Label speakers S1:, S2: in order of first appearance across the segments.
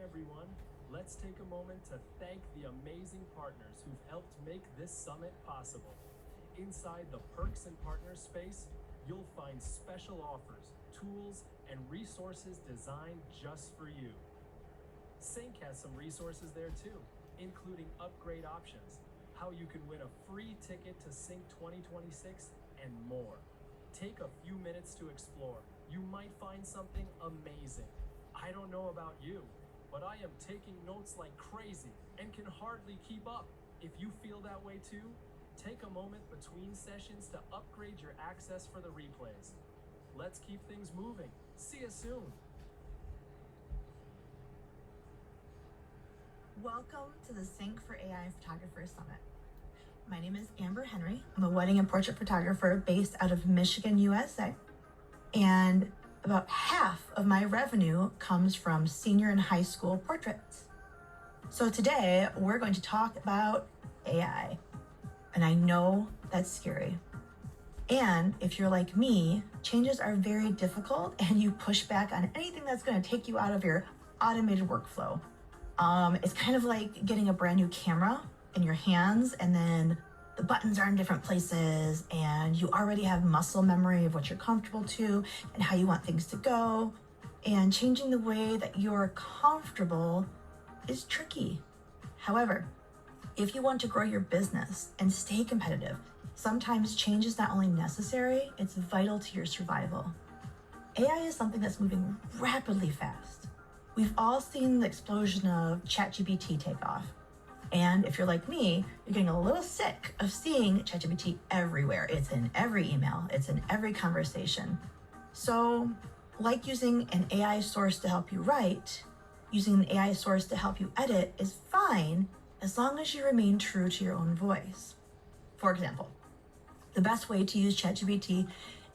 S1: everyone. Let's take a moment to thank the amazing partners who've helped make this summit possible. Inside the Perks and Partners space, you'll find special offers, tools, and resources designed just for you. Sync has some resources there too, including upgrade options, how you can win a free ticket to Sync 2026, and more. Take a few minutes to explore. You might find something amazing. I don't know about you, but I am taking notes like crazy and can hardly keep up. If you feel that way too, take a moment between sessions to upgrade your access for the replays. Let's keep things moving. See you soon.
S2: Welcome to the Sync for AI Photographers Summit. My name is Amber Henry. I'm a wedding and portrait photographer based out of Michigan, USA. And about half of my revenue comes from senior and high school portraits. So today we're going to talk about AI. And I know that's scary. And if you're like me, changes are very difficult and you push back on anything that's going to take you out of your automated workflow. It's kind of like getting a brand new camera in your hands and then the buttons are in different places and you already have muscle memory of what you're comfortable to and how you want things to go. And changing the way that you're comfortable is tricky. However, if you want to grow your business and stay competitive, sometimes change is not only necessary, it's vital to your survival. AI is something that's moving rapidly fast. We've all seen the explosion of ChatGPT take off. And if you're like me, you're getting a little sick of seeing ChatGPT everywhere. It's in every email, it's in every conversation. So, like using an AI source to help you write, using an AI source to help you edit is fine as long as you remain true to your own voice. For example, the best way to use ChatGPT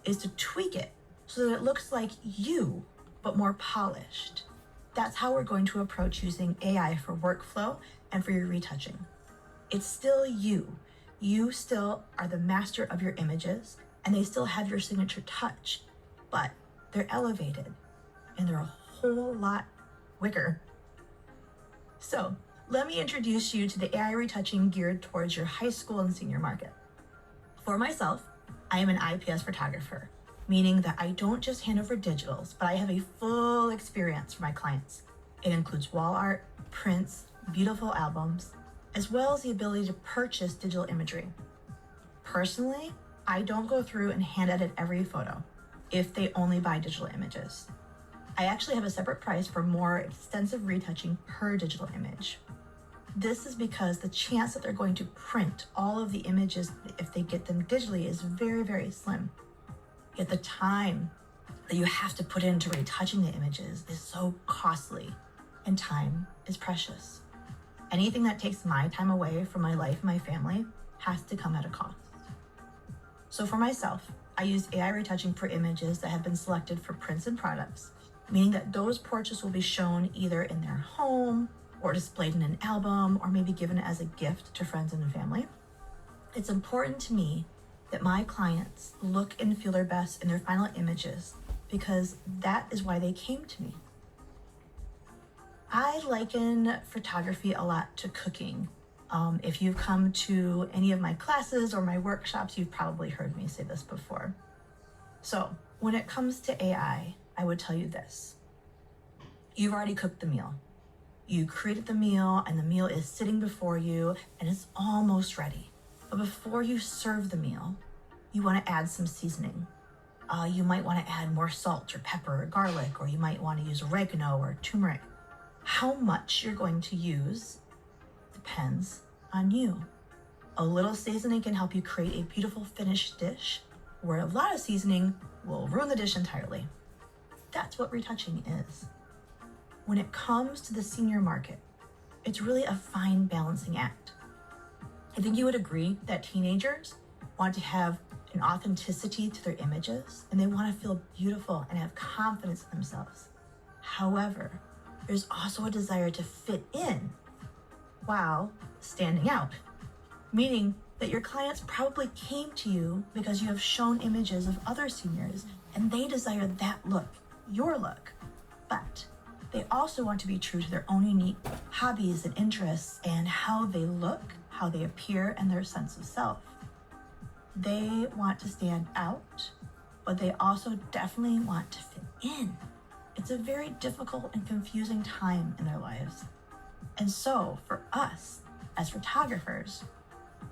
S2: is to tweak it so that it looks like you, but more polished. That's how we're going to approach using AI for workflow and for your retouching. It's still you. You still are the master of your images and they still have your signature touch, but they're elevated and they're a whole lot quicker. So let me introduce you to the AI retouching geared towards your high school and senior market. For myself, I am an IPS photographer, meaning that I don't just hand over digitals, but I have a full experience for my clients. It includes wall art, prints, beautiful albums, as well as the ability to purchase digital imagery. Personally, I don't go through and hand edit every photo if they only buy digital images. I actually have a separate price for more extensive retouching per digital image. This is because the chance that they're going to print all of the images if they get them digitally is very, very slim. Yet the time that you have to put into retouching the images is so costly, and time is precious. Anything that takes my time away from my life and my family has to come at a cost. So for myself, I use AI retouching for images that have been selected for prints and products, meaning that those portraits will be shown either in their home or displayed in an album or maybe given as a gift to friends and family. It's important to me that my clients look and feel their best in their final images because that is why they came to me. I liken photography a lot to cooking. If you've come to any of my classes or my workshops, you've probably heard me say this before. So when it comes to AI, I would tell you this. You've already cooked the meal. You created the meal and the meal is sitting before you and it's almost ready. But before you serve the meal, you want to add some seasoning. You might want to add more salt or pepper or garlic, or you might want to use oregano or turmeric. How much you're going to use depends on you. A little seasoning can help you create a beautiful finished dish, where a lot of seasoning will ruin the dish entirely. That's what retouching is. When it comes to the senior market, it's really a fine balancing act. I think you would agree that teenagers want to have an authenticity to their images and they want to feel beautiful and have confidence in themselves. However, there's also a desire to fit in while standing out, meaning that your clients probably came to you because you have shown images of other seniors and they desire that look, your look, but they also want to be true to their own unique hobbies and interests and how they look, how they appear, and their sense of self. They want to stand out, but they also definitely want to fit in. It's a very difficult and confusing time in their lives. And so for us as photographers,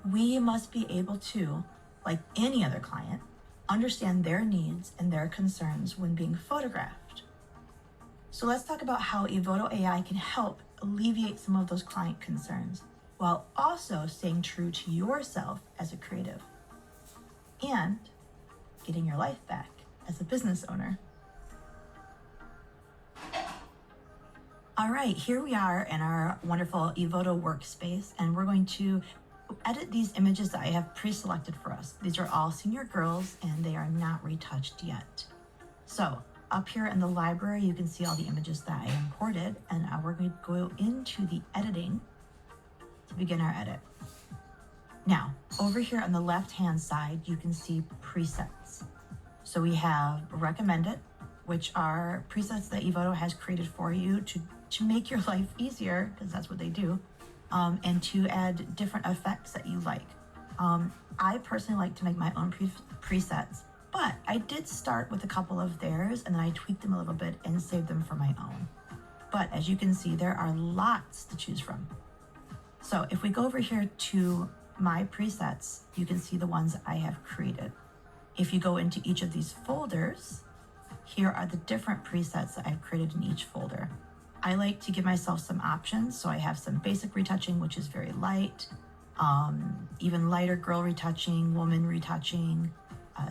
S2: we must be able to, like any other client, understand their needs and their concerns when being photographed. So let's talk about how Evoto AI can help alleviate some of those client concerns while also staying true to yourself as a creative and getting your life back as a business owner. All right, here we are in our wonderful Evoto workspace, and we're going to edit these images that I have pre-selected for us. These are all senior girls and they are not retouched yet. So up here in the library, you can see all the images that I imported, and we're going to go into the editing to begin our edit. Now, over here on the left-hand side, you can see presets. So we have recommended, which are presets that Evoto has created for you to make your life easier, because that's what they do, and to add different effects that you like. I personally like to make my own presets, but I did start with a couple of theirs, and then I tweaked them a little bit and saved them for my own. But as you can see, there are lots to choose from. So if we go over here to my presets, you can see the ones I have created. If you go into each of these folders, here are the different presets that I've created in each folder. I like to give myself some options. So I have some basic retouching, which is very light, even lighter girl retouching, woman retouching,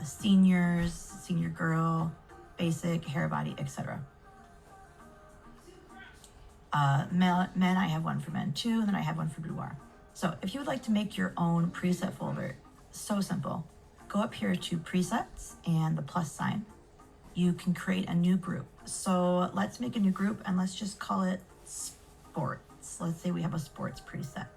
S2: seniors, senior girl, basic, hair, body, etc. Men, I have one for men too, and then I have one for boudoir. So if you would like to make your own preset folder, so simple. Go up here to presets and the plus sign. You can create a new group. So let's make a new group and let's just call it sports. Let's say we have a sports preset.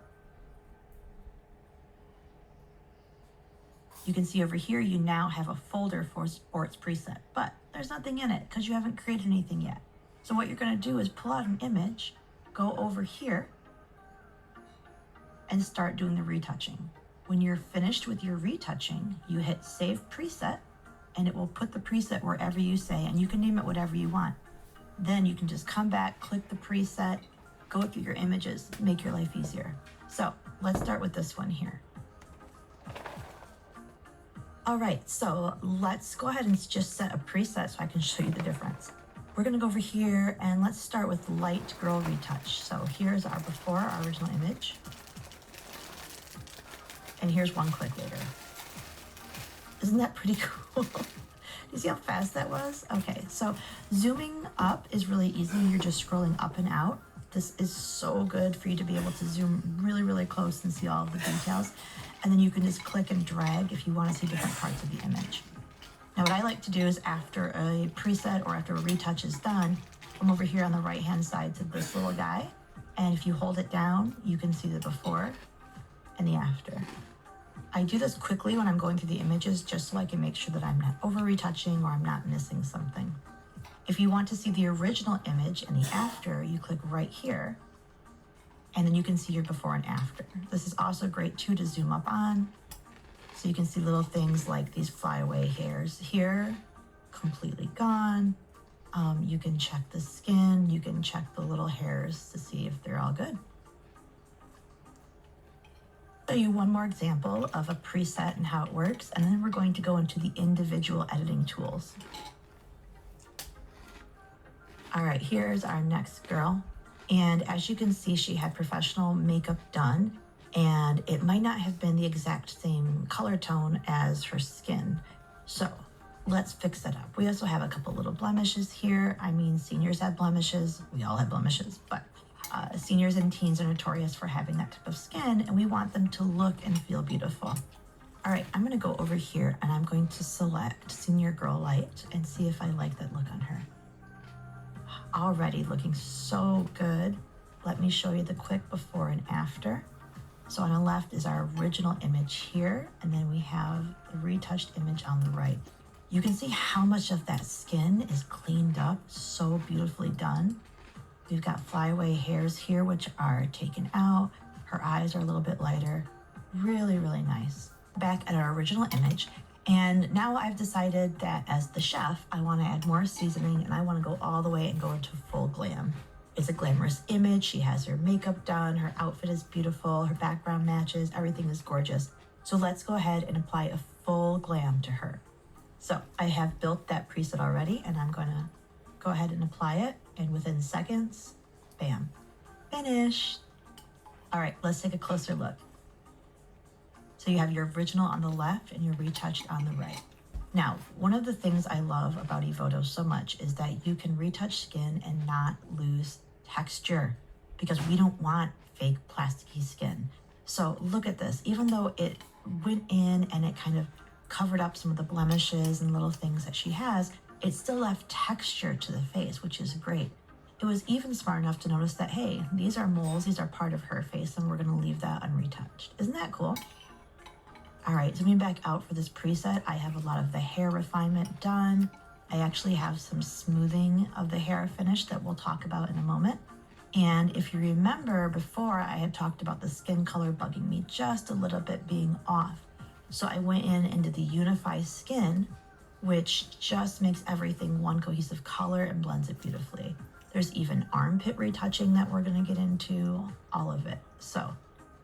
S2: You can see over here, you now have a folder for sports preset, but there's nothing in it because you haven't created anything yet. So what you're gonna do is pull out an image, go over here, and start doing the retouching. When you're finished with your retouching, you hit Save Preset, and it will put the preset wherever you say, and you can name it whatever you want. Then you can just come back, click the preset, go through your images, make your life easier. So let's start with this one here. All right, so let's go ahead and just set a preset so I can show you the difference. We're gonna go over here and let's start with light girl retouch. So here's our before, our original image. And here's one click later. Isn't that pretty cool? Do you see how fast that was? Okay, so zooming up is really easy. You're just scrolling up and out. This is so good for you to be able to zoom really, really close and see all of the details. And then you can just click and drag if you want to see different parts of the image. Now what I like to do is after a preset or after a retouch is done, come over here on the right-hand side to this little guy. And if you hold it down, you can see the before and the after. I do this quickly when I'm going through the images just so I can make sure that I'm not over retouching or I'm not missing something. If you want to see the original image and the after, you click right here and then you can see your before and after. This is also great too to zoom up on. So you can see little things like these flyaway hairs here, completely gone. You can check the skin, you can check the little hairs to see if they're all good. Show you one more example of a preset and how it works, and then we're going to go into the individual editing tools. All right, here's our next girl. And as you can see, she had professional makeup done, and it might not have been the exact same color tone as her skin. So let's fix that up. We also have a couple little blemishes here. I mean, seniors have blemishes. We all have blemishes, but seniors and teens are notorious for having that type of skin, and we want them to look and feel beautiful. All right, I'm gonna go over here and I'm going to select Senior Girl Light and see if I like that look on her. Already looking so good. Let me show you the quick before and after. So on the left is our original image here, and then we have the retouched image on the right. You can see how much of that skin is cleaned up, so beautifully done. We've got flyaway hairs here, which are taken out. Her eyes are a little bit lighter. Really, really nice. Back at our original image. And now I've decided that as the chef, I want to add more seasoning and I want to go all the way and go into full glam. It's a glamorous image. She has her makeup done. Her outfit is beautiful. Her background matches. Everything is gorgeous. So let's go ahead and apply a full glam to her. So I have built that preset already and I'm going to go ahead and apply it. And within seconds, bam, finished. All right, let's take a closer look. So you have your original on the left and your retouched on the right. Now, one of the things I love about Evoto so much is that you can retouch skin and not lose texture because we don't want fake plasticky skin. So look at this, even though it went in and it kind of covered up some of the blemishes and little things that she has, it still left texture to the face, which is great. It was even smart enough to notice that, hey, these are moles, these are part of her face, and we're gonna leave that unretouched. Isn't that cool? All right, zooming back out for this preset, I have a lot of the hair refinement done. I actually have some smoothing of the hair finish that we'll talk about in a moment. And if you remember before, I had talked about the skin color bugging me just a little bit being off. So I went in and did the Unify Skin, which just makes everything one cohesive color and blends it beautifully. There's even armpit retouching that we're gonna get into, all of it. So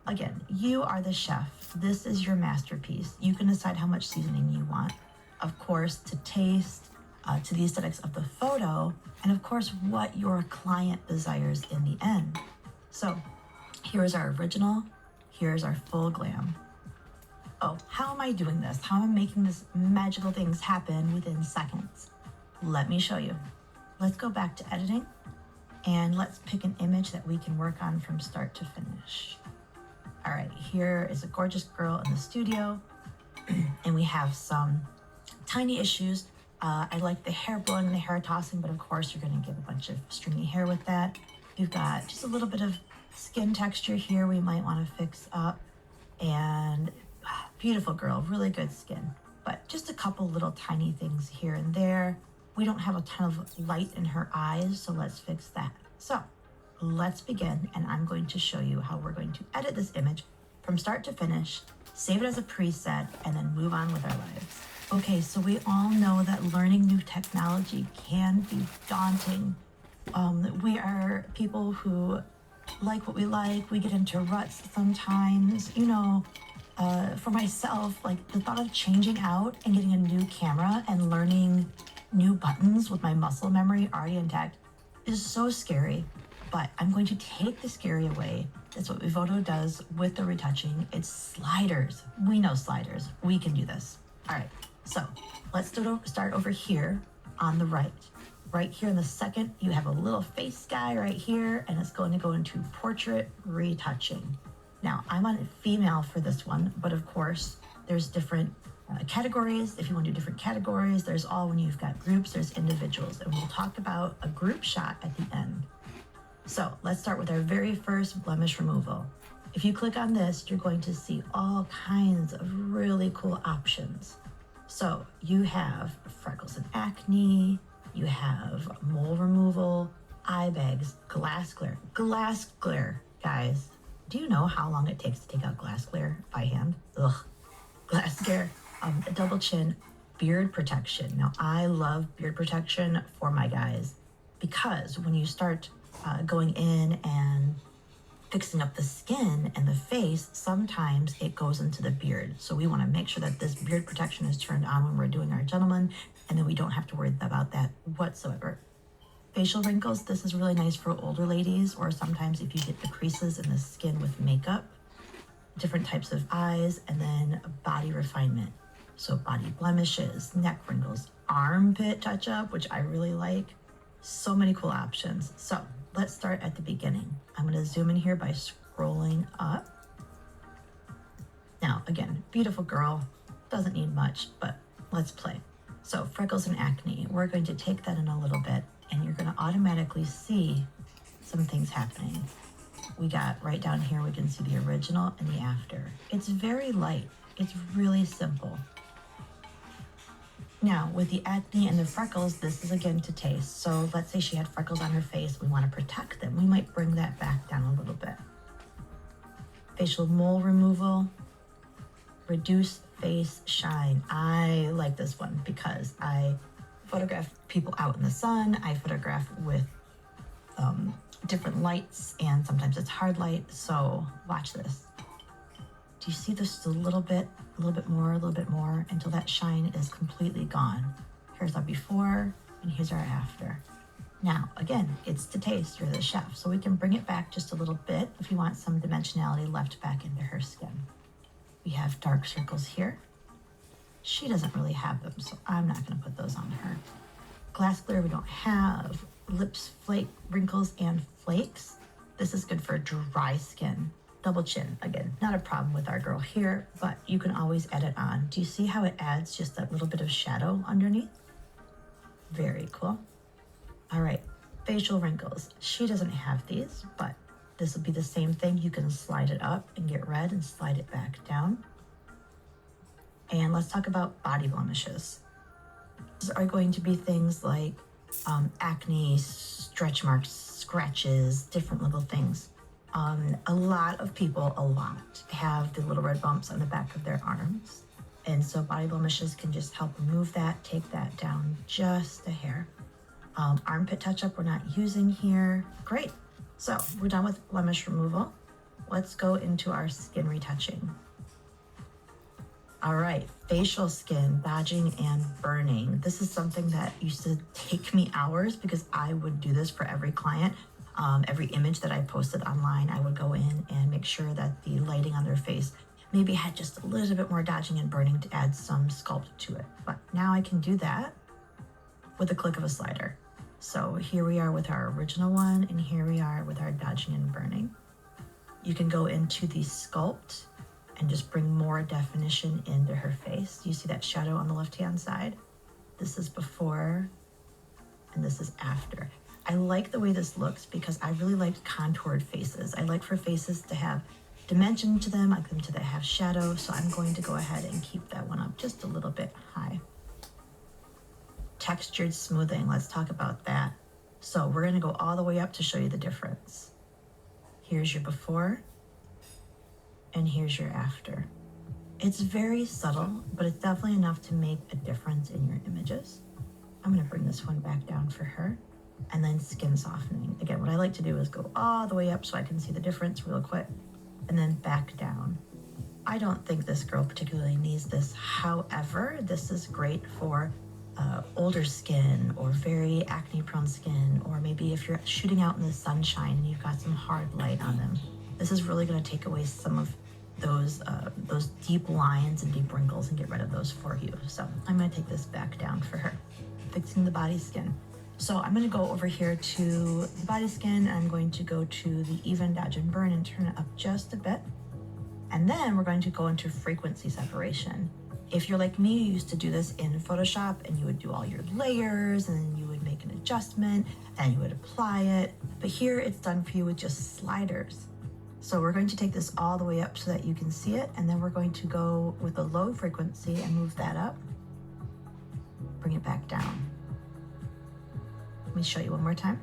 S2: again, you are the chef. This is your masterpiece. You can decide how much seasoning you want. Of course, to taste, to the aesthetics of the photo, and of course, what your client desires in the end. So here's our original, here's our full glam. Oh, how am I doing this? How am I making this magical things happen within seconds? Let me show you. Let's go back to editing and let's pick an image that we can work on from start to finish. All right, here is a gorgeous girl in the studio and we have some tiny issues. I like the hair blowing and the hair tossing, but of course you're gonna get a bunch of stringy hair with that. You've got just a little bit of skin texture here we might wanna fix up. And beautiful girl, really good skin. But just a couple little tiny things here and there. We don't have a ton of light in her eyes, so let's fix that. So let's begin, and I'm going to show you how we're going to edit this image from start to finish, save it as a preset, and then move on with our lives. Okay, so we all know that learning new technology can be daunting. We are people who like what we like. We get into ruts sometimes. You know, for myself, like the thought of changing out and getting a new camera and learning new buttons with my muscle memory already intact is so scary. But I'm going to take the scary away. That's what Evoto does with the retouching. It's sliders. We know sliders. We can do this. All right. So let's start over here on the right. Right here in the second, you have a little face guy right here, and it's going to go into portrait retouching. Now, I'm on female for this one, but of course, there's different categories. If you want to do different categories, there's all when you've got groups, there's individuals, and we'll talk about a group shot at the end. So let's start with our very first blemish removal. If you click on this, you're going to see all kinds of really cool options. So you have freckles and acne, you have mole removal, eye bags, glass glare. Glass glare, guys. Do you know how long it takes to take out glass glare by hand? Ugh. Glass glare, a double chin, beard protection. Now I love beard protection for my guys because when you start going in and fixing up the skin and the face, sometimes it goes into the beard. So we want to make sure that this beard protection is turned on when we're doing our gentleman, and then we don't have to worry about that whatsoever. Facial wrinkles, this is really nice for older ladies, or sometimes if you get the creases in the skin with makeup. Different types of eyes, and then body refinement. So body blemishes, neck wrinkles, armpit touch-up, which I really like. So many cool options. So let's start at the beginning. I'm going to zoom in here by scrolling up. Now, again, beautiful girl, doesn't need much, but let's play. So freckles and acne, we're going to take that in a little bit, and you're going to automatically see some things happening. We got right down here, we can see the original and the after. It's very light. It's really simple. Now, with the acne and the freckles, this is again to taste. So let's say she had freckles on her face. We want to protect them. We might bring that back down a little bit. Facial mole removal, reduce face shine. I like this one because I photograph people out in the sun. I photograph with different lights, and sometimes it's hard light. So watch this. Do you see this a little bit more, until that shine is completely gone? Here's our before and here's our after. Now, again, it's to taste. You're the chef. So we can bring it back just a little bit if you want some dimensionality left back into her skin. We have dark circles here. She doesn't really have them, so I'm not going to put those on her. Glass glare we don't have. Lips, flake, wrinkles, and flakes. This is good for dry skin. Double chin, again, not a problem with our girl here, but you can always add it on. Do you see how it adds just that little bit of shadow underneath? Very cool. All right, facial wrinkles. She doesn't have these, but this will be the same thing. You can slide it up and get red and slide it back down. And let's talk about body blemishes. These are going to be things like acne, stretch marks, scratches, different little things. A lot of people have the little red bumps on the back of their arms. And so body blemishes can just help remove that, take that down just a hair. Armpit touch-up we're not using here. Great. So we're done with blemish removal. Let's go into our skin retouching. All right, facial skin, dodging and burning. This is something that used to take me hours because I would do this for every client. Every image that I posted online, I would go in and make sure that the lighting on their face maybe had just a little bit more dodging and burning to add some sculpt to it. But now I can do that with a click of a slider. So here we are with our original one, and here we are with our dodging and burning. You can go into the sculpt and just bring more definition into her face. You see that shadow on the left-hand side? This is before, and this is after. I like the way this looks because I really like contoured faces. I like for faces to have dimension to them. I like them to have shadow. So I'm going to go ahead and keep that one up just a little bit high. Textured smoothing, let's talk about that. So we're gonna go all the way up to show you the difference. Here's your before, and here's your after. It's very subtle, but it's definitely enough to make a difference in your images. I'm gonna bring this one back down for her. And then skin softening. Again, what I like to do is go all the way up so I can see the difference real quick, and then back down. I don't think this girl particularly needs this. However, this is great for older skin or very acne prone skin, or maybe if you're shooting out in the sunshine and you've got some hard light on them. This is really going to take away some of those deep lines and deep wrinkles and get rid of those for you. So I'm going to take this back down for her. Fixing the body skin. So I'm going to go over here to the body skin. I'm going to go to the even, dodge, and burn and turn it up just a bit. And then we're going to go into frequency separation. If you're like me, you used to do this in Photoshop and you would do all your layers and then you would make an adjustment and you would apply it. But here it's done for you with just sliders. So we're going to take this all the way up so that you can see it. And then we're going to go with a low frequency and move that up. Bring it back down. Let me show you one more time.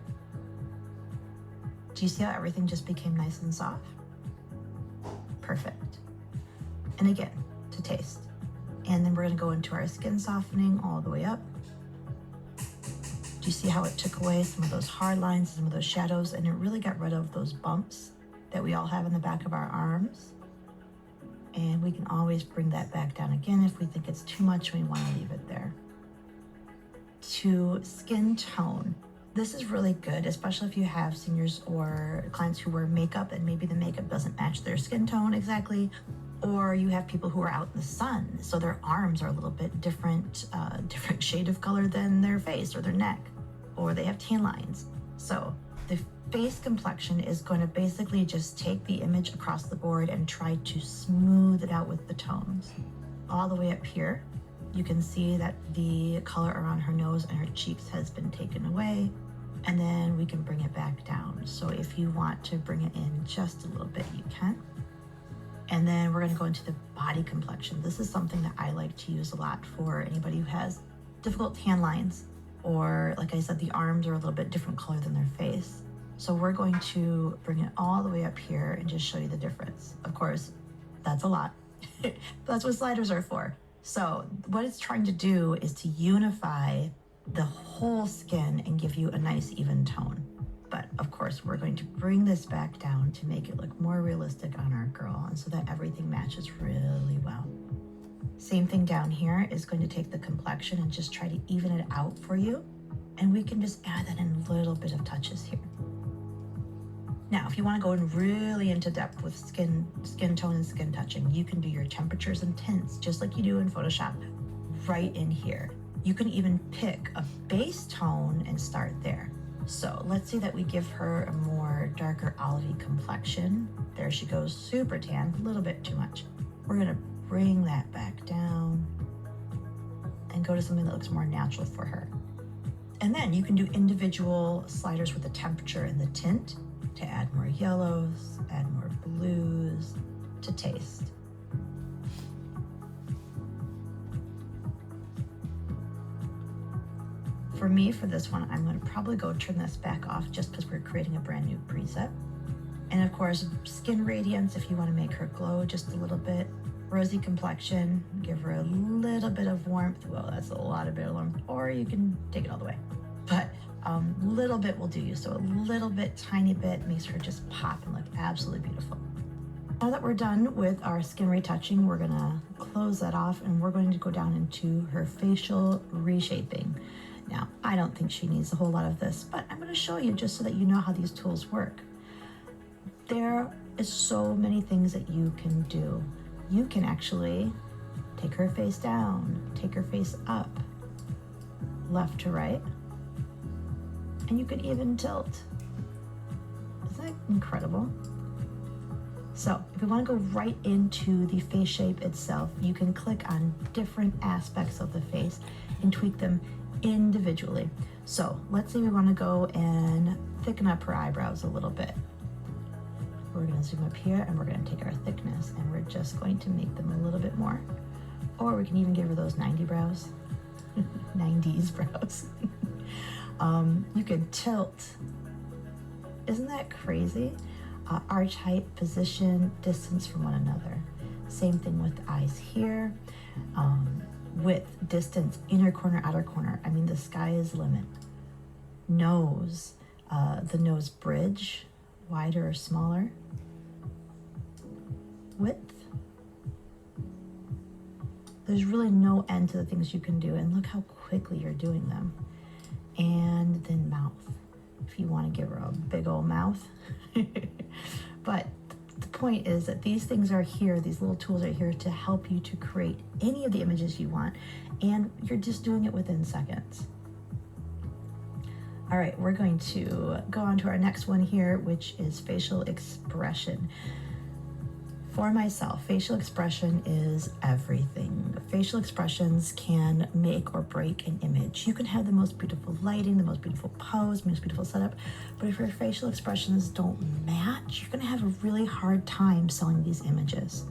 S2: Do you see how everything just became nice and soft? Perfect. And again, to taste. And then we're gonna go into our skin softening all the way up. Do you see how it took away some of those hard lines, some of those shadows, and it really got rid of those bumps that we all have in the back of our arms? And we can always bring that back down again if we think it's too much and we wanna leave it there. To skin tone. This is really good, especially if you have seniors or clients who wear makeup and maybe the makeup doesn't match their skin tone exactly, or you have people who are out in the sun, so their arms are a little bit different shade of color than their face or their neck, or they have tan lines. So the face complexion is going to basically just take the image across the board and try to smooth it out with the tones. All the way up here, you can see that the color around her nose and her cheeks has been taken away, and then we can bring it back down. So if you want to bring it in just a little bit, you can. And then we're going to go into the body complexion. This is something that I like to use a lot for anybody who has difficult tan lines, or like I said, the arms are a little bit different color than their face. So we're going to bring it all the way up here and just show you the difference. Of course, that's a lot. That's what sliders are for. So what it's trying to do is to unify the whole skin and give you a nice even tone. But of course, we're going to bring this back down to make it look more realistic on our girl, and so that everything matches really well. Same thing down here is going to take the complexion and just try to even it out for you. And we can just add that in a little bit of touches here. Now, if you want to go in really into depth with skin tone and skin touching, you can do your temperatures and tints just like you do in Photoshop right in here. You can even pick a base tone and start there. So let's say that we give her a more darker olivey complexion. There she goes, super tan, a little bit too much. We're gonna bring that back down and go to something that looks more natural for her. And then you can do individual sliders with the temperature and the tint to add more yellows, add more blues to taste. For me, for this one, I'm going to probably go turn this back off just because we're creating a brand new preset. And of course, skin radiance, if you want to make her glow just a little bit. Rosy complexion, give her a little bit of warmth. Well, that's a lot of bit of warmth, or you can take it all the way. But little bit will do you. So a little bit, tiny bit makes her just pop and look absolutely beautiful. Now that we're done with our skin retouching, we're gonna close that off and we're going to go down into her facial reshaping. Now, I don't think she needs a whole lot of this, but I'm gonna show you just so that you know how these tools work. There is so many things that you can do. You can actually take her face down, take her face up, left to right, and you can even tilt. Isn't that incredible? So if we want to go right into the face shape itself, you can click on different aspects of the face and tweak them individually. So let's say we want to go and thicken up her eyebrows a little bit. We're going to zoom up here and we're going to take our thickness and we're just going to make them a little bit more. Or we can even give her those 90 brows. 90s brows. You could tilt. Isn't that crazy? Arch height, position, distance from one another. Same thing with the eyes here. Width, distance, inner corner, outer corner. I mean, the sky is the limit. Nose, the nose bridge, wider or smaller. Width. There's really no end to the things you can do, and look how quickly you're doing them. And then mouth, if you want to give her a big old mouth. But the point is that these things are here, these little tools are here to help you to create any of the images you want, and you're just doing it within seconds. All right, we're going to go on to our next one here, which is facial expression. For myself, facial expression is everything. Facial expressions can make or break an image. You can have the most beautiful lighting, the most beautiful pose, most beautiful setup, but if your facial expressions don't match, you're gonna have a really hard time selling these images.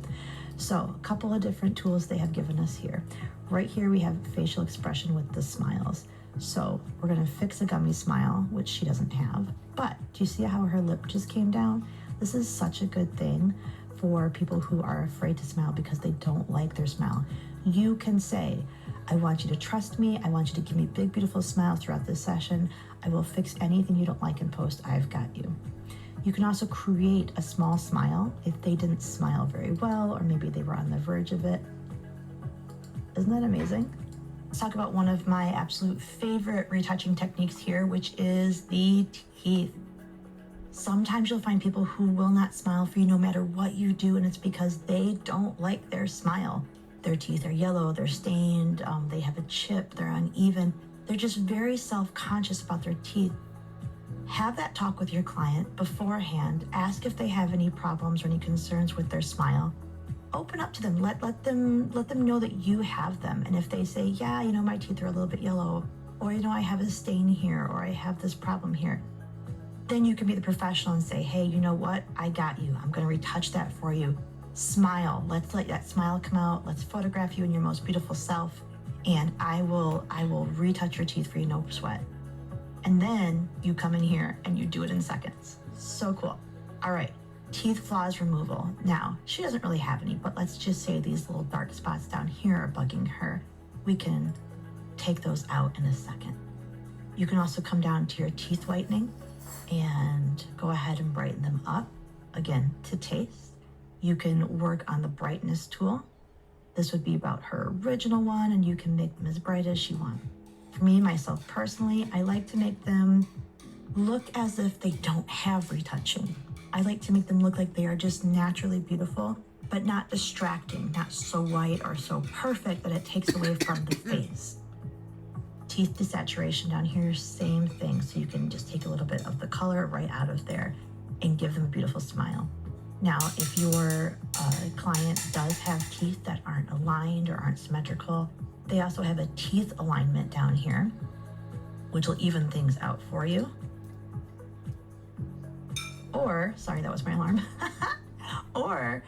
S2: So a couple of different tools they have given us here. Right here we have facial expression with the smiles. So we're gonna fix a gummy smile, which she doesn't have, but do you see how her lip just came down? This is such a good thing for people who are afraid to smile because they don't like their smile. You can say, I want you to trust me. I want you to give me a big, beautiful smile throughout this session. I will fix anything you don't like in post. I've got you. You can also create a small smile if they didn't smile very well, or maybe they were on the verge of it. Isn't that amazing? Let's talk about one of my absolute favorite retouching techniques here, which is the teeth. Sometimes you'll find people who will not smile for you no matter what you do, and it's because they don't like their smile. Their teeth are yellow, they're stained, they have a chip, they're uneven. They're just very self-conscious about their teeth. Have that talk with your client beforehand. Ask if they have any problems or any concerns with their smile. Open up to them, let them know that you have them. And if they say, yeah, you know, my teeth are a little bit yellow, or you know, I have a stain here, or I have this problem here, then you can be the professional and say, hey, you know what? I got you. I'm going to retouch that for you. Smile. Let's let that smile come out. Let's photograph you in your most beautiful self. and I will retouch your teeth for you, no sweat. And then you come in here and you do it in seconds. So cool. All right, teeth flaws removal. Now, she doesn't really have any, but let's just say these little dark spots down here are bugging her. We can take those out in a second. You can also come down to your teeth whitening and go ahead and brighten them up, again, to taste. You can work on the brightness tool. This would be about her original one, and you can make them as bright as you want. For me, myself personally, I like to make them look as if they don't have retouching. I like to make them look like they are just naturally beautiful, but not distracting, not so white or so perfect that it takes away from the face. Teeth desaturation down here, same thing. So you can just take a little bit of the color right out of there and give them a beautiful smile. Now, if your client does have teeth that aren't aligned or aren't symmetrical, they also have a teeth alignment down here, which will even things out for you. Or, sorry, that was my alarm. Or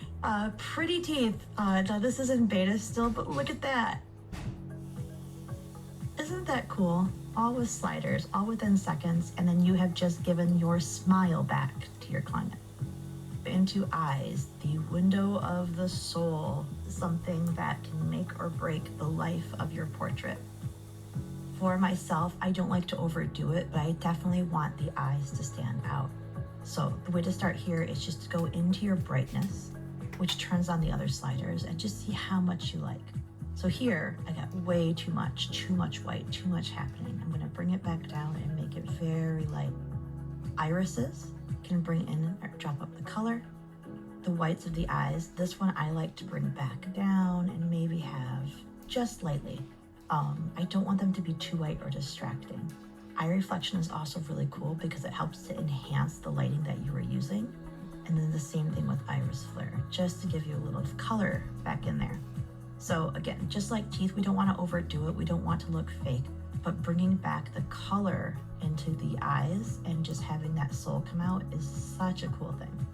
S2: pretty teeth. Now this is in beta still, but look at that. Isn't that cool? All with sliders, all within seconds, and then you have just given your smile back to your client. Into eyes, the window of the soul, something that can make or break the life of your portrait. For myself, I don't like to overdo it, but I definitely want the eyes to stand out. So the way to start here is just to go into your brightness, which turns on the other sliders, and just see how much you like. So here, I got way too much white, too much happening. I'm gonna bring it back down and make it very light. Irises, can bring in or drop up the color. The whites of the eyes, this one I like to bring back down and maybe have just lightly. I don't want them to be too white or distracting. Eye reflection is also really cool because it helps to enhance the lighting that you were using. And then the same thing with iris flare, just to give you a little color back in there. So again, just like teeth, we don't want to overdo it. We don't want to look fake, but bringing back the color into the eyes and just having that soul come out is such a cool thing.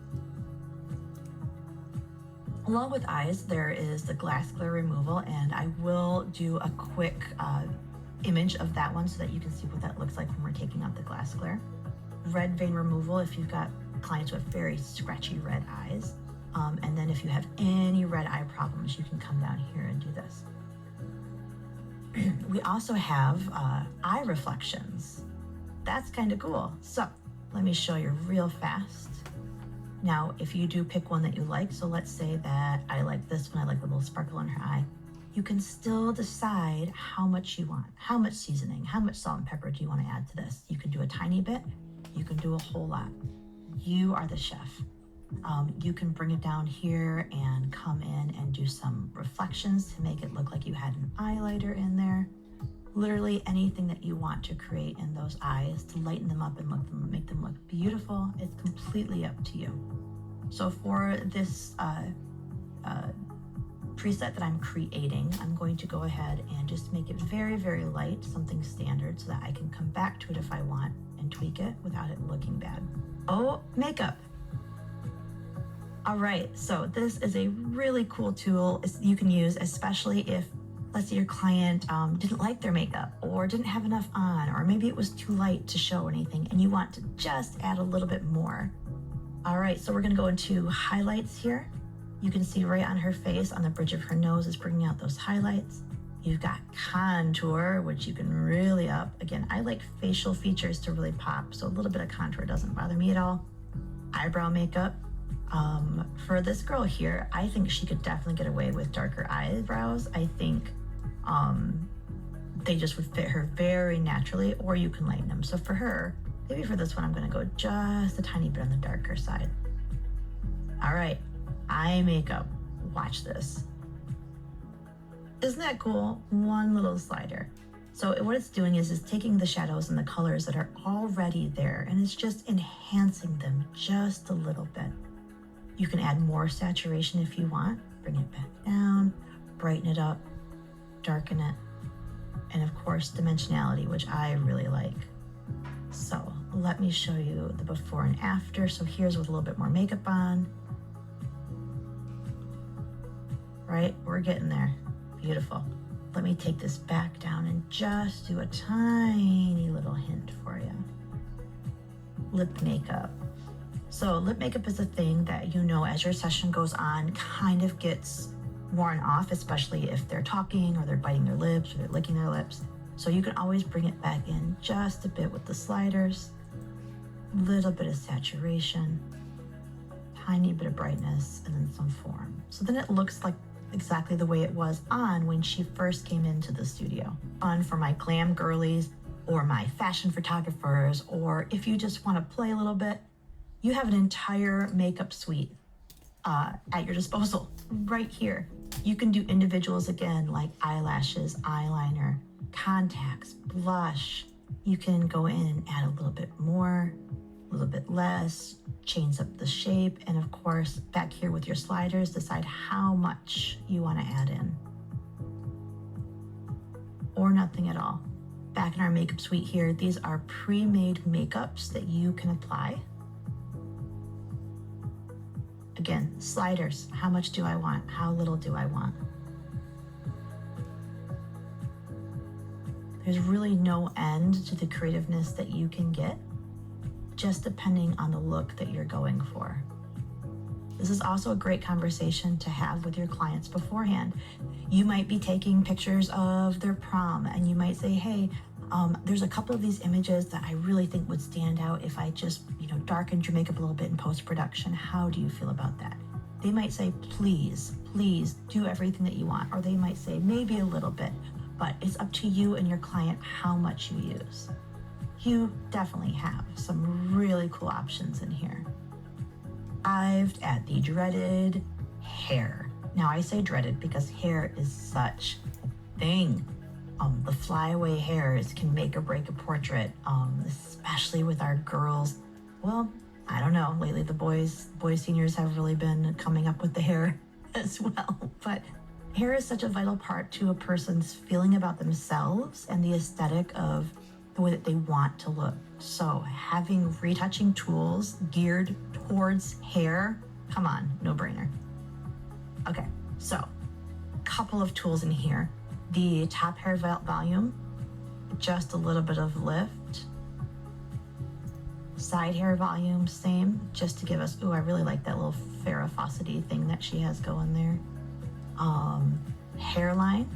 S2: Along with eyes, there is the glass glare removal, and I will do a quick image of that one so that you can see what that looks like when we're taking out the glass glare. Red vein removal, if you've got clients with very scratchy red eyes. And then if you have any red eye problems, you can come down here and do this. We also have eye reflections. That's kind of cool. So let me show you real fast. Now, if you do pick one that you like, so let's say that I like this one, I like the little sparkle in her eye, you can still decide how much you want, how much seasoning, how much salt and pepper do you want to add to this. You can do a tiny bit, you can do a whole lot. You are the chef. You can bring it down here and come in and do some reflections to make it look like you had an highlighter in there. Literally anything that you want to create in those eyes to lighten them up and make them look beautiful. It's completely up to you. So for this preset that I'm creating, I'm going to go ahead and just make it very, very light, something standard, so that I can come back to it if I want and tweak it without it looking bad. Oh, makeup. All right, so this is a really cool tool you can use, especially if, let's say your client didn't like their makeup or didn't have enough on, or maybe it was too light to show anything and you want to just add a little bit more. All right, so we're gonna go into highlights here. You can see right on her face, on the bridge of her nose, is bringing out those highlights. You've got contour, which you can really up. Again, I like facial features to really pop, so a little bit of contour doesn't bother me at all. Eyebrow makeup. For this girl here, I think she could definitely get away with darker eyebrows. I think they just would fit her very naturally, or you can lighten them. So for her, maybe for this one, I'm gonna go just a tiny bit on the darker side. All right, eye makeup, watch this. Isn't that cool? One little slider. So what it's doing is taking the shadows and the colors that are already there, and it's just enhancing them just a little bit. You can add more saturation if you want, bring it back down, brighten it up, darken it, and of course dimensionality, which I really like. So let me show you the before and after. So here's with a little bit more makeup on. Right, we're getting there. Beautiful. let me take this back down and just do a tiny little hint for you. Lip makeup. So lip makeup is a thing that, you know, as your session goes on, kind of gets worn off, especially if they're talking or they're biting their lips or they're licking their lips. So you can always bring it back in just a bit with the sliders, little bit of saturation, tiny bit of brightness, and then some form. So then it looks like exactly the way it was on when she first came into the studio. Fun for my glam girlies or my fashion photographers, or if you just want to play a little bit, you have an entire makeup suite at your disposal right here. You can do individuals again, like eyelashes, eyeliner, contacts, blush. You can go in and add a little bit more, a little bit less, change up the shape, and of course, back here with your sliders, decide how much you want to add in. Or nothing at all. Back in our makeup suite here, these are pre-made makeups that you can apply. Again, sliders. How much do I want? How little do I want? There's really no end to the creativeness that you can get, just depending on the look that you're going for. This is also a great conversation to have with your clients beforehand. You might be taking pictures of their prom and you might say, hey, there's a couple of these images that I really think would stand out if I just, darkened your makeup a little bit in post-production. How do you feel about that? They might say, please do everything that you want. Or they might say, maybe a little bit, but it's up to you and your client how much you use. You definitely have some really cool options in here. Arrived at the dreaded hair. Now I say dreaded because hair is such a thing. The flyaway hairs can make or break a portrait, especially with our girls. Well, I don't know, lately the boys seniors have really been coming up with the hair as well. But hair is such a vital part to a person's feeling about themselves and the aesthetic of the way that they want to look. So having retouching tools geared towards hair, come on, no brainer. Okay, so a couple of tools in here. The top hair volume, just a little bit of lift. Side hair volume, same, just to give us, I really like that little Farrah Fawcett-y thing that she has going there. Hairline.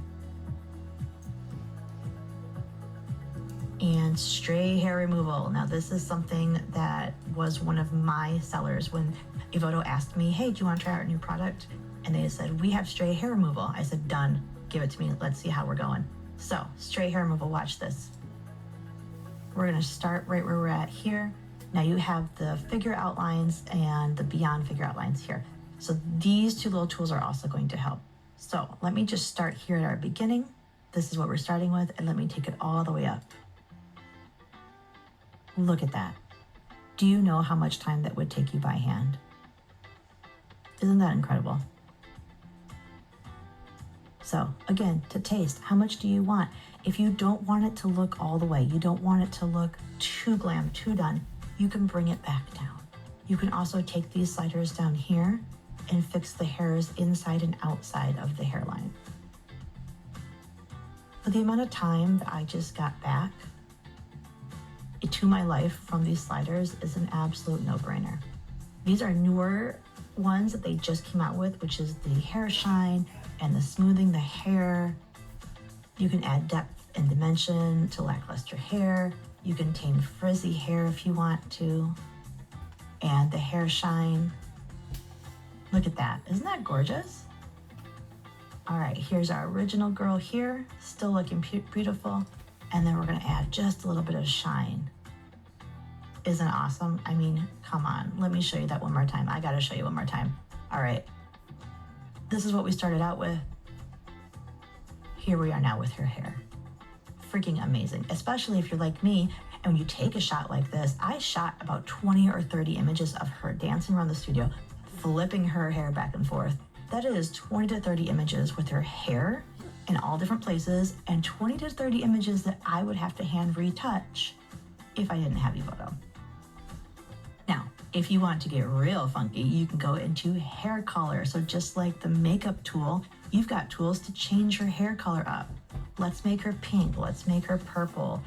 S2: And stray hair removal. Now this is something that was one of my sellers when Evoto asked me, hey, do you want to try our new product? And they said, we have stray hair removal. I said, done, give it to me. Let's see how we're going. So stray hair removal, watch this. We're gonna start right where we're at here. Now you have the figure outlines and the beyond figure outlines here. So these two little tools are also going to help. So let me just start here at our beginning. This is what we're starting with, and let me take it all the way up. Look at that. Do you know how much time that would take you by hand? Isn't that incredible? So again, to taste, how much do you want? If you don't want it to look all the way, you don't want it to look too glam, too done, you can bring it back down. You can also take these sliders down here and fix the hairs inside and outside of the hairline. For the amount of time that I just got back to my life from these sliders is an absolute no-brainer. These are newer ones that they just came out with, which is the hair shine and the smoothing the hair. You can add depth and dimension to lackluster hair. You can tame frizzy hair if you want to. And the hair shine. Look at that, isn't that gorgeous? All right, here's our original girl here, still looking beautiful. And then we're gonna add just a little bit of shine. Isn't it awesome? I mean, come on, let me show you that one more time. I gotta show you one more time. All right, this is what we started out with. Here we are now with her hair. Freaking amazing, especially if you're like me, and when you take a shot like this, I shot about 20 or 30 images of her dancing around the studio, flipping her hair back and forth. That is 20 to 30 images with her hair in all different places, and 20 to 30 images that I would have to hand retouch if I didn't have Evoto. Now, if you want to get real funky, you can go into hair color. So just like the makeup tool, you've got tools to change your hair color up. Let's make her pink. Let's make her purple.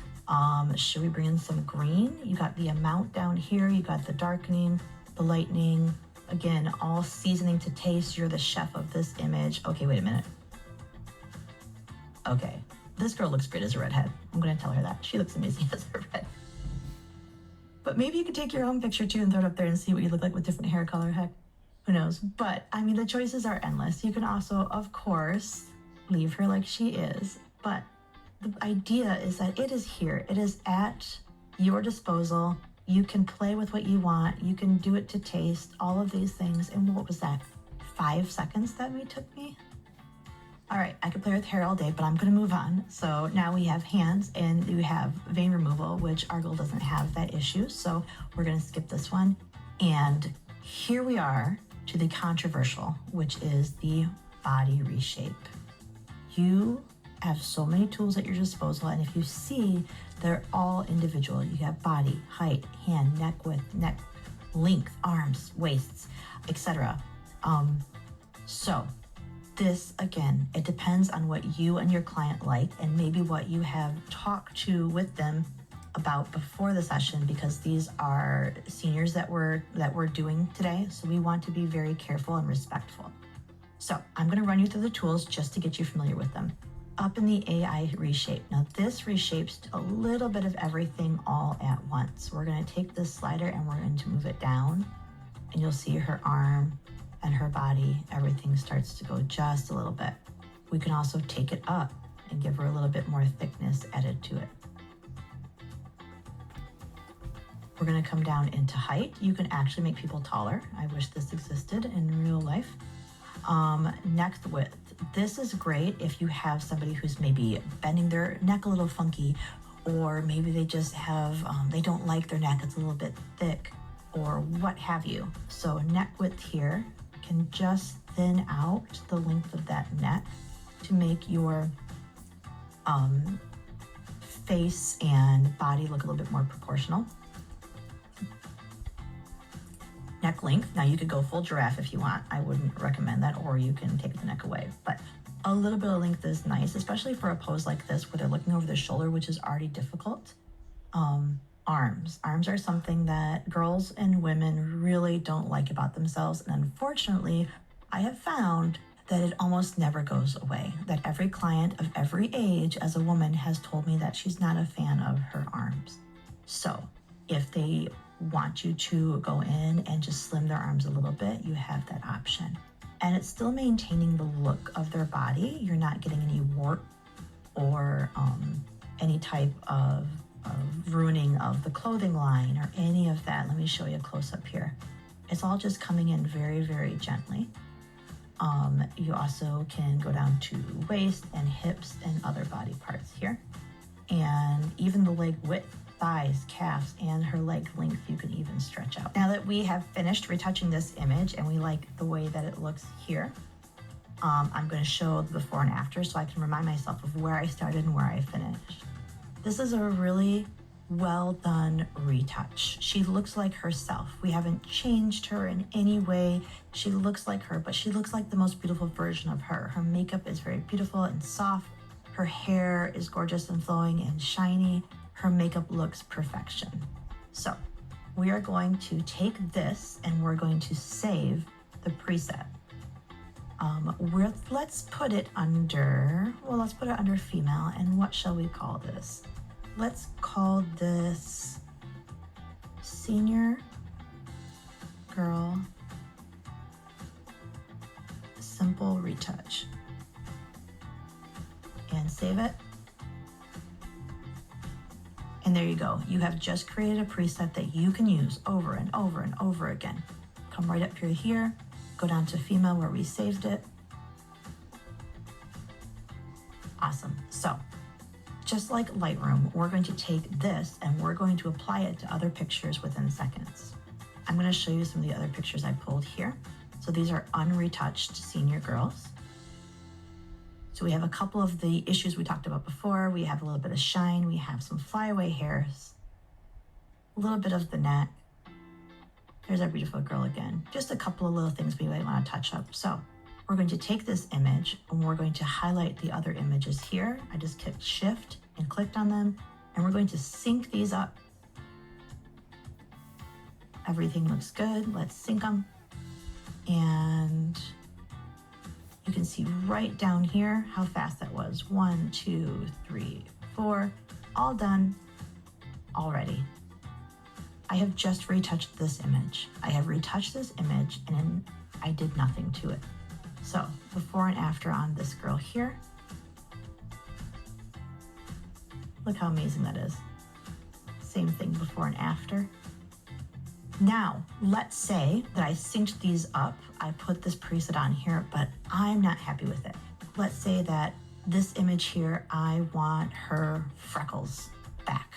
S2: Should we bring in some green? You got the amount down here. You got the darkening, the lightening. Again, all seasoning to taste. You're the chef of this image. Okay, wait a minute. Okay, this girl looks great as a redhead. I'm gonna tell her that. She looks amazing as a redhead. But maybe you could take your own picture too and throw it up there and see what you look like with different hair color. Heck, who knows? But I mean, the choices are endless. You can also, of course, leave her like she is. But the idea is that it is here. It is at your disposal. You can play with what you want. You can do it to taste, all of these things. And what was that? 5 seconds that took me? All right, I could play with hair all day, but I'm gonna move on. So now we have hands and we have vein removal, which our girl doesn't have that issue. So we're gonna skip this one. And here we are to the controversial, which is the body reshape. You have so many tools at your disposal, and if you see, they're all individual. You have body, height, hand, neck width, neck length, arms, waists, etc. So this, again, it depends on what you and your client like, and maybe what you have talked to with them about before the session, because these are seniors that we're doing today. So we want to be very careful and respectful. So I'm going to run you through the tools just to get you familiar with them. Up in the AI reshape. Now this reshapes a little bit of everything all at once. We're going to take this slider and we're going to move it down, and you'll see her arm and her body, everything starts to go just a little bit. We can also take it up and give her a little bit more thickness added to it. We're going to come down into height. You can actually make people taller. I wish this existed in real life. Neck width. This is great if you have somebody who's maybe bending their neck a little funky, or maybe they just have, they don't like their neck, it's a little bit thick, or what have you. So neck width here can just thin out the length of that neck to make your face and body look a little bit more proportional. Neck length, now you could go full giraffe if you want. I wouldn't recommend that, or you can take the neck away. But a little bit of length is nice, especially for a pose like this where they're looking over their shoulder, which is already difficult. Arms are something that girls and women really don't like about themselves. And unfortunately, I have found that it almost never goes away. That every client of every age as a woman has told me that she's not a fan of her arms. So if they want you to go in and just slim their arms a little bit, you have that option. And it's still maintaining the look of their body. You're not getting any warp or any type of ruining of the clothing line or any of that. Let me show you a close up here. It's all just coming in very, very gently. You also can go down to waist and hips and other body parts here. And even the leg width, thighs, calves, and her leg length, you can even stretch out. Now that we have finished retouching this image and we like the way that it looks here, I'm going to show the before and after so I can remind myself of where I started and where I finished. This is a really well done retouch. She looks like herself. We haven't changed her in any way. She looks like her, but she looks like the most beautiful version of her. Her makeup is very beautiful and soft. Her hair is gorgeous and flowing and shiny. Her makeup looks perfection. So we are going to take this and we're going to save the preset. Let's put it under, let's put it under female. And what shall we call this? Let's call this Senior Girl Simple Retouch. And save it. And there you go. You have just created a preset that you can use over and over and over again. Come right up here, go down to female where we saved it. Awesome. So just like Lightroom, we're going to take this and we're going to apply it to other pictures within seconds. I'm going to show you some of the other pictures I pulled here. So these are unretouched senior girls. So we have a couple of the issues we talked about before. We have a little bit of shine. We have some flyaway hairs, a little bit of the neck. There's our beautiful girl again. Just a couple of little things we might want to touch up. So we're going to take this image and we're going to highlight the other images here. I just clicked Shift and clicked on them, and we're going to sync these up. Everything looks good. Let's sync them. And you can see right down here how fast that was. 1, 2, 3, 4, all done already. I have just retouched this image. I have retouched this image and I did nothing to it. So before and after on this girl here. Look how amazing that is. Same thing before and after. Now, let's say that I synced these up. I put this preset on here, but I'm not happy with it. Let's say that this image here, I want her freckles back.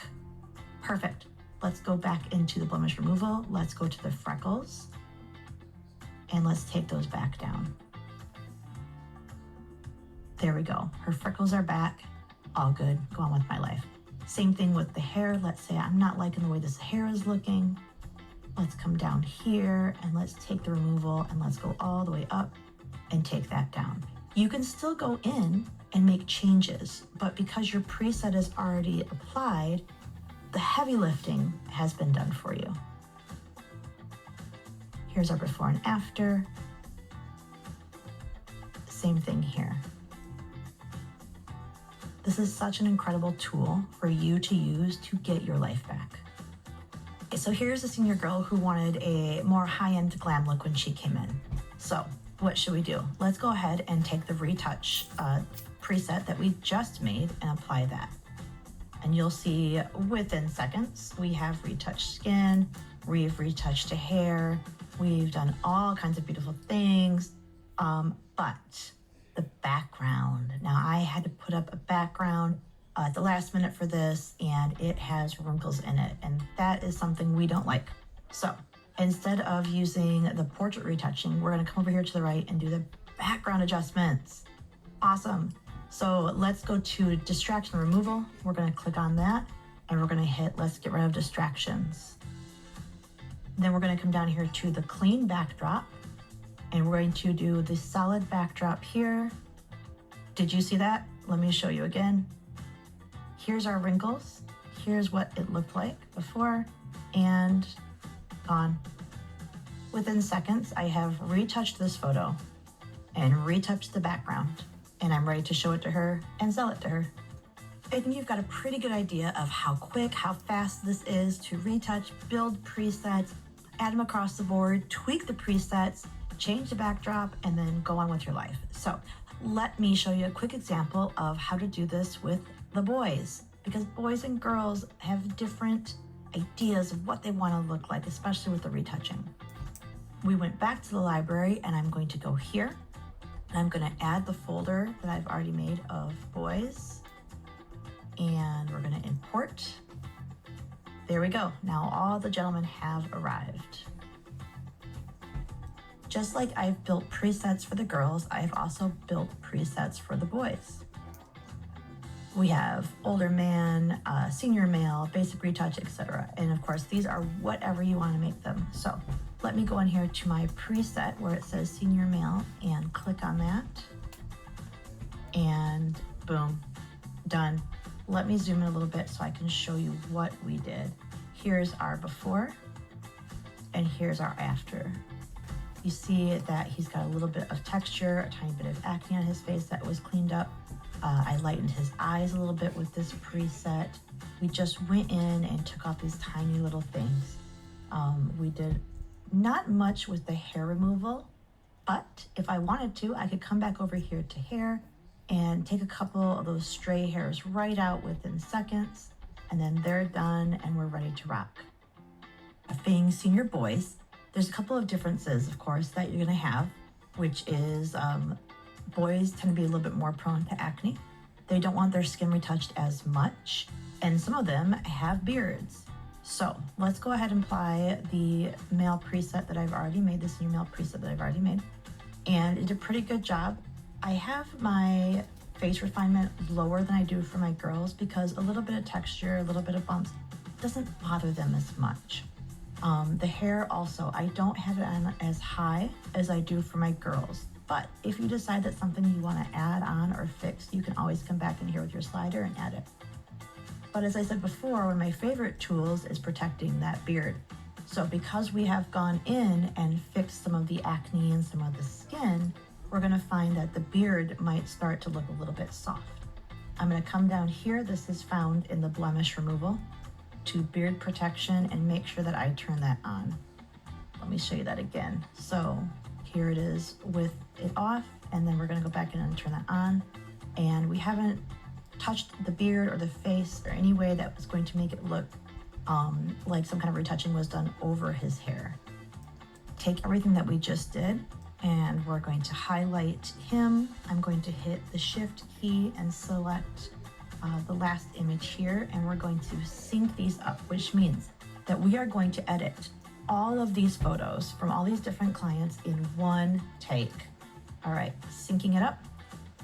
S2: Perfect. Let's go back into the blemish removal. Let's go to the freckles and let's take those back down. There we go. Her freckles are back. All good. Go on with my life. Same thing with the hair. Let's say I'm not liking the way this hair is looking. Let's come down here and let's take the removal and let's go all the way up and take that down. You can still go in and make changes, but because your preset is already applied, the heavy lifting has been done for you. Here's our before and after. Same thing here. This is such an incredible tool for you to use to get your life back. Okay, so here's a senior girl who wanted a more high-end glam look when she came in. So what should we do? Let's go ahead and take the retouch preset that we just made and apply that. And you'll see within seconds, we have retouched skin, we've retouched the hair, we've done all kinds of beautiful things, but the background. Now I had to put up a background at the last minute for this, and it has wrinkles in it, and that is something we don't like. So instead of using the portrait retouching, we're gonna come over here to the right and do the background adjustments. Awesome. So let's go to distraction removal. We're gonna click on that and we're gonna hit let's get rid of distractions. Then we're gonna come down here to the clean backdrop and we're going to do the solid backdrop here. Did you see that? Let me show you again. Here's our wrinkles. Here's what it looked like before and gone. Within seconds, I have retouched this photo and retouched the background, and I'm ready to show it to her and sell it to her. I think you've got a pretty good idea of how quick, how fast this is to retouch, build presets, add them across the board, tweak the presets, change the backdrop, and then go on with your life. So let me show you a quick example of how to do this with the boys, because boys and girls have different ideas of what they want to look like, especially with the retouching. We went back to the library and I'm going to go here and I'm going to add the folder that I've already made of boys, and we're going to import. There we go. Now all the gentlemen have arrived. Just like I've built presets for the girls, I've also built presets for the boys. We have older man, senior male, basic retouch, etc. And of course, these are whatever you want to make them. So let me go in here to my preset where it says senior male and click on that. And boom, done. Let me zoom in a little bit so I can show you what we did. Here's our before and here's our after. You see that he's got a little bit of texture, a tiny bit of acne on his face that was cleaned up. I lightened his eyes a little bit with this preset. We just went in and took off these tiny little things. We did not much with the hair removal, but if I wanted to, I could come back over here to hair and take a couple of those stray hairs right out within seconds, and then they're done and we're ready to rock. Being senior boys, there's a couple of differences, of course, that you're gonna have, which is boys tend to be a little bit more prone to acne. They don't want their skin retouched as much, and some of them have beards. So let's go ahead and apply the male preset that I've already made, the senior male preset that I've already made, and it did a pretty good job. I have my face refinement lower than I do for my girls because a little bit of texture, a little bit of bumps doesn't bother them as much. The hair also, I don't have it on as high as I do for my girls. But if you decide that's something you want to add on or fix, you can always come back in here with your slider and add it. But as I said before, one of my favorite tools is protecting that beard. So because we have gone in and fixed some of the acne and some of the skin, we're going to find that the beard might start to look a little bit soft. I'm going to come down here. This is found in the blemish removal to beard protection and make sure that I turn that on. Let me show you that again. So here it is with it off, and then we're going to go back in and turn that on. And we haven't touched the beard or the face or any way that was going to make it look like some kind of retouching was done over his hair. Take everything that we just did and we're going to highlight him. I'm going to hit the shift key and select the last image here, and we're going to sync these up, which means that we are going to edit all of these photos from all these different clients in one take. All right, syncing it up.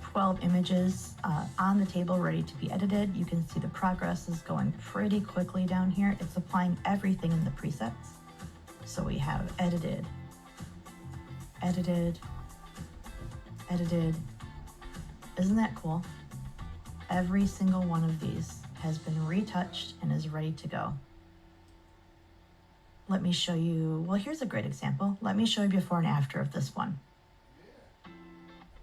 S2: 12 images on the table ready to be edited. You can see the progress is going pretty quickly down here. It's applying everything in the presets. So we have edited, edited, edited. Isn't that cool? Every single one of these has been retouched and is ready to go. Let me show you, well, here's a great example. Let me show you before and after of this one.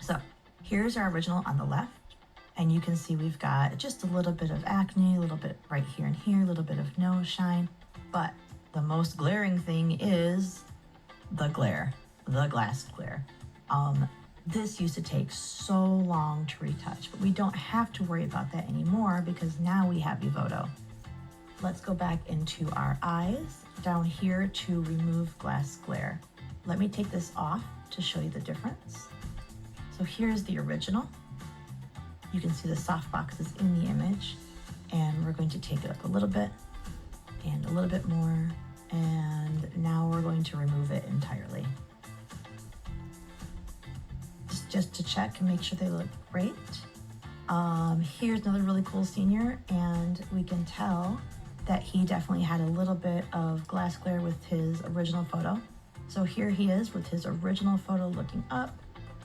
S2: So here's our original on the left, and you can see we've got just a little bit of acne, a little bit right here and here, a little bit of nose shine, but the most glaring thing is the glare, the glass glare. This used to take so long to retouch, but we don't have to worry about that anymore because now we have Evoto. Let's go back into our eyes, down here to remove glass glare. Let me take this off to show you the difference. So here's the original. You can see the soft boxes in the image, and we're going to take it up a little bit and a little bit more, and now we're going to remove it entirely. Just to check and make sure they look great. Here's another really cool senior, and we can tell that he definitely had a little bit of glass glare with his original photo. So here he is with his original photo looking up,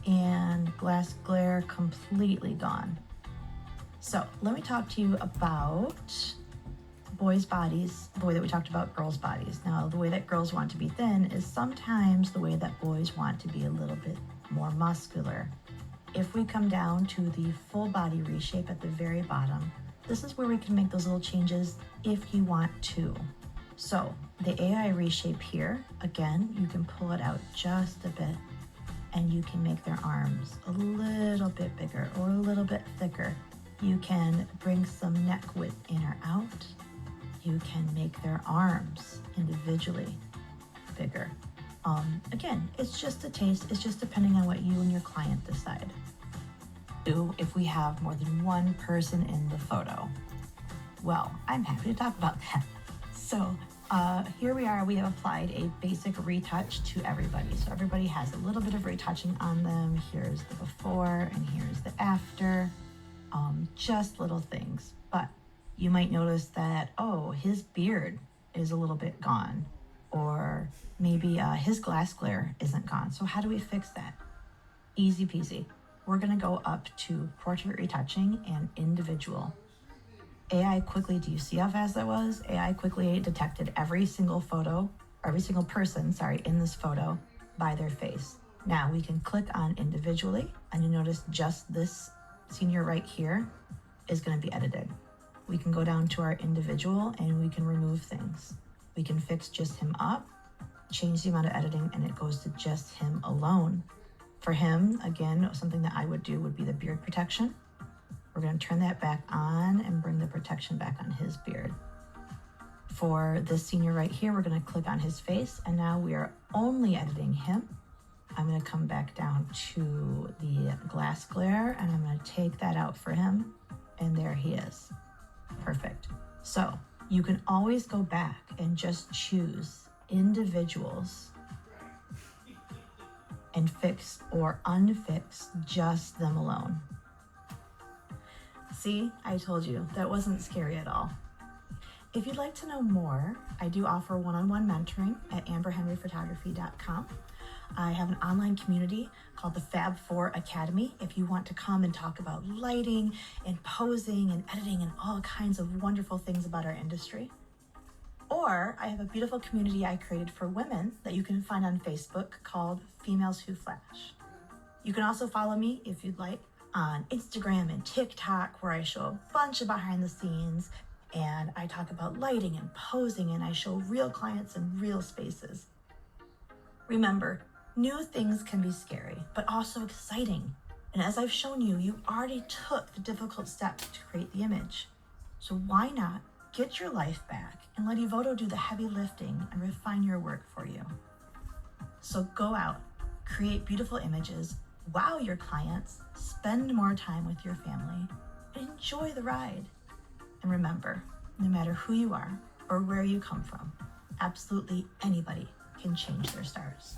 S2: and glass glare completely gone. So let me talk to you about boys' bodies, the way that we talked about girls' bodies. Now, the way that girls want to be thin is sometimes the way that boys want to be a little bit more muscular. If we come down to the full body reshape at the very bottom, this is where we can make those little changes if you want to. So the AI reshape here, again, you can pull it out just a bit, and you can make their arms a little bit bigger or a little bit thicker. You can bring some neck width in or out. You can make their arms individually bigger. Again, it's just a taste. It's just depending on what you and your client decide. If we have more than one person in the photo, well, I'm happy to talk about that. So here we are. We have applied a basic retouch to everybody. So everybody has a little bit of retouching on them. Here's the before and here's the after. Just little things. But you might notice that, oh, his beard is a little bit gone, or maybe his glass glare isn't gone. So how do we fix that? Easy peasy. We're gonna go up to portrait retouching and individual. AI quickly, do you see how fast that was? AI quickly detected every single photo, or every single person, in this photo by their face. Now we can click on individually, and you notice just this senior right here is gonna be edited. We can go down to our individual and we can remove things. We can fix just him up, change the amount of editing, and it goes to just him alone. For him, again, something that I would do would be the beard protection. We're going to turn that back on and bring the protection back on his beard. For this senior right here, we're going to click on his face, and now we are only editing him. I'm going to come back down to the glass glare, and I'm going to take that out for him, and there he is. Perfect. So you can always go back and just choose individuals and fix or unfix just them alone. See, I told you, that wasn't scary at all. If you'd like to know more, I do offer one-on-one mentoring at amberhenryphotography.com. I have an online community called the Fab 4 Academy if you want to come and talk about lighting and posing and editing and all kinds of wonderful things about our industry. Or I have a beautiful community I created for women that you can find on Facebook called Females Who Flash. You can also follow me if you'd like on Instagram and TikTok, where I show a bunch of behind the scenes and I talk about lighting and posing and I show real clients in real spaces. Remember, new things can be scary, but also exciting. And as I've shown you, you already took the difficult steps to create the image. So why not get your life back and let Evoto do the heavy lifting and refine your work for you? So go out, create beautiful images, wow your clients, spend more time with your family, and enjoy the ride. And remember, no matter who you are or where you come from, absolutely anybody can change their stars.